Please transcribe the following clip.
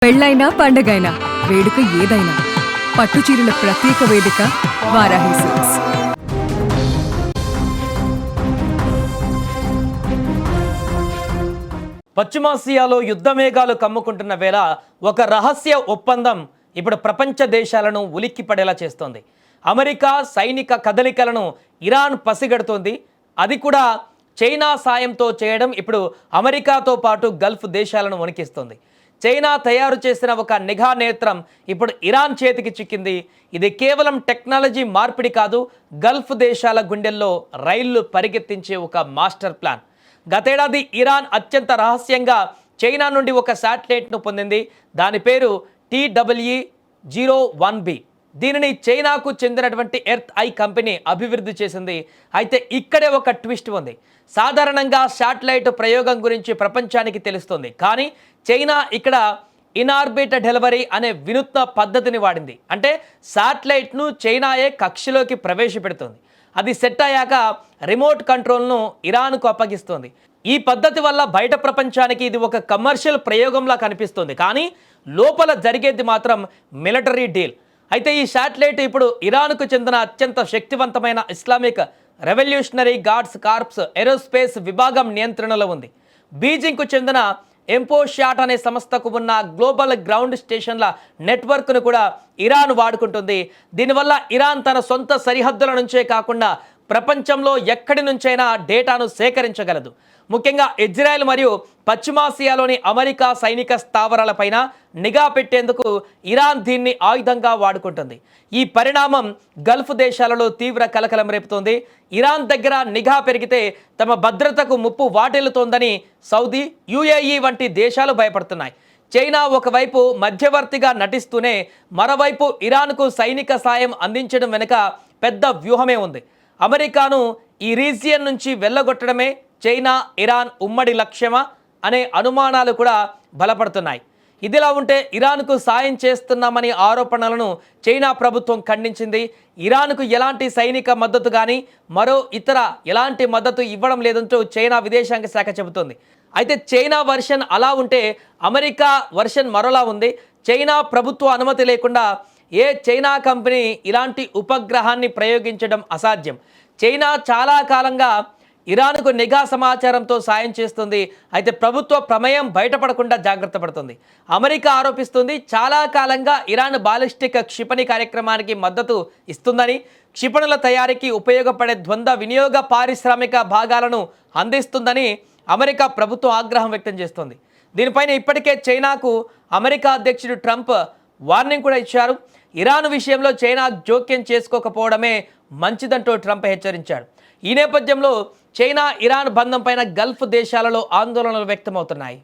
పెళ్ళైనా పండగైనా వేడుక ఏదైనా పట్టుచీరల ప్రత్యేక వేదిక వారాహి సిల్క్స్. పశ్చిమాసియాలో యుద్ధమేఘాలు కమ్ముకుంటున్న వేళ ఒక రహస్య ఒప్పందం ఇప్పుడు ప్రపంచ దేశాలను ఉలిక్కిపడేలా చేస్తోంది. అమెరికా సైనిక కదలికలను ఇరాన్ పసిగడుతోంది. అది కూడా చైనా సాయంతో చేయడం ఇప్పుడు అమెరికాతో పాటు గల్ఫ్ దేశాలను వణికిస్తోంది. చైనా తయారు చేసిన ఒక నిఘా నేత్రం ఇప్పుడు ఇరాన్ చేతికి చిక్కింది. ఇది కేవలం టెక్నాలజీ మార్పిడి కాదు, గల్ఫ్ దేశాల గుండెల్లో రైళ్లు పరిగెత్తించే ఒక మాస్టర్ ప్లాన్. గతేడాది ఇరాన్ అత్యంత రహస్యంగా చైనా నుండి ఒక శాటిలైట్ను పొందింది. దాని పేరు TWE-01B. దీనిని చైనాకు చెందినటువంటి ఎర్త్ ఐ కంపెనీ అభివృద్ధి చేసింది. అయితే ఇక్కడే ఒక ట్విస్ట్ ఉంది. సాధారణంగా శాటిలైట్ ప్రయోగం గురించి ప్రపంచానికి తెలుస్తుంది, కానీ చైనా ఇక్కడ ఇన్ఆర్బిట్ డెలివరీ అనే వినూత్న పద్ధతిని వాడింది. అంటే శాటిలైట్ను చైనాయే కక్షలోకి ప్రవేశపెడుతుంది. అది సెట్ అయ్యాక రిమోట్ కంట్రోల్ను ఇరాన్కు అప్పగిస్తుంది. ఈ పద్ధతి వల్ల బయట ప్రపంచానికి ఇది ఒక కమర్షియల్ ప్రయోగంలా కనిపిస్తుంది, కానీ లోపల జరిగేది మాత్రం మిలిటరీ డీల్. అయితే ఈ శాటిలైట్ ఇప్పుడు ఇరాన్కు చెందిన అత్యంత శక్తివంతమైన Islamic revolutionary guards corps aerospace విభాగం నియంత్రణలో ఉంది. బీజింగ్కు చెందిన ఎంపోషాట్ అనే సంస్థకు ఉన్న గ్లోబల్ గ్రౌండ్ స్టేషన్ల నెట్వర్క్ను కూడా ఇరాన్ వాడుకుంటుంది. దీనివల్ల ఇరాన్ తన సొంత సరిహద్దుల నుంచే కాకుండా ప్రపంచంలో ఎక్కడి నుంచైనా డేటాను సేకరించగలదు. ముఖ్యంగా ఇజ్రాయెల్ మరియు పశ్చిమాసియాలోని అమెరికా సైనిక స్థావరాలపైన నిఘా పెట్టేందుకు ఇరాన్ దీన్ని ఆయుధంగా వాడుకుంటుంది. ఈ పరిణామం గల్ఫ్ దేశాలలో తీవ్ర కలకలం రేపుతోంది. ఇరాన్ దగ్గర నిఘా పెరిగితే తమ భద్రతకు ముప్పు వాటిల్లుతోందని సౌదీ, UAE వంటి దేశాలు భయపడుతున్నాయి. చైనా ఒకవైపు మధ్యవర్తిగా నటిస్తూనే మరోవైపు ఇరాన్కు సైనిక సాయం అందించడం వెనుక పెద్ద వ్యూహమే ఉంది. అమెరికాను ఈ రీజియన్ నుంచి వెళ్ళగొట్టడమే చైనా, ఇరాన్ ఉమ్మడి లక్ష్యమా అనే అనుమానాలు కూడా బలపడుతున్నాయి. ఇదిలా ఉంటే ఇరాన్కు సాయం చేస్తున్నామని ఆరోపణలను చైనా ప్రభుత్వం ఖండించింది. ఇరాన్కు ఎలాంటి సైనిక మద్దతు కానీ మరో ఇతర ఎలాంటి మద్దతు ఇవ్వడం లేదంటూ చైనా విదేశాంగ శాఖ చెబుతోంది. అయితే చైనా వర్షన్ అలా ఉంటే అమెరికా వర్షన్ మరోలా ఉంది. చైనా ప్రభుత్వ అనుమతి లేకుండా ఏ చైనా కంపెనీ ఇలాంటి ఉపగ్రహాన్ని ప్రయోగించడం అసాధ్యం. చైనా చాలా కాలంగా ఇరాన్కు నిఘా సమాచారంతో సాయం చేస్తుంది. అయితే ప్రభుత్వ ప్రమేయం బయటపడకుండా జాగ్రత్త పడుతుంది. అమెరికా ఆరోపిస్తుంది చాలా కాలంగా ఇరాన్ బాలిస్టిక్ క్షిపణి కార్యక్రమానికి మద్దతు ఇస్తుందని, క్షిపణుల తయారీకి ఉపయోగపడే ద్వంద్వ వినియోగ పారిశ్రామిక భాగాలను అందిస్తుందని అమెరికా ప్రభుత్వం ఆగ్రహం వ్యక్తం చేస్తుంది. దీనిపైన ఇప్పటికే చైనాకు అమెరికా అధ్యక్షుడు ట్రంప్ వార్నింగ్ కూడా ఇచ్చారు. ఇరాన్ విషయంలో చైనా జోక్యం చేసుకోకపోవడమే మంచిదంటూ ట్రంప్ హెచ్చరించాడు. ఈ నేపథ్యంలో చైనా ఇరాన్ బంధం పైన గల్ఫ్ దేశాలలో ఆందోళనలు వ్యక్తమవుతున్నాయి.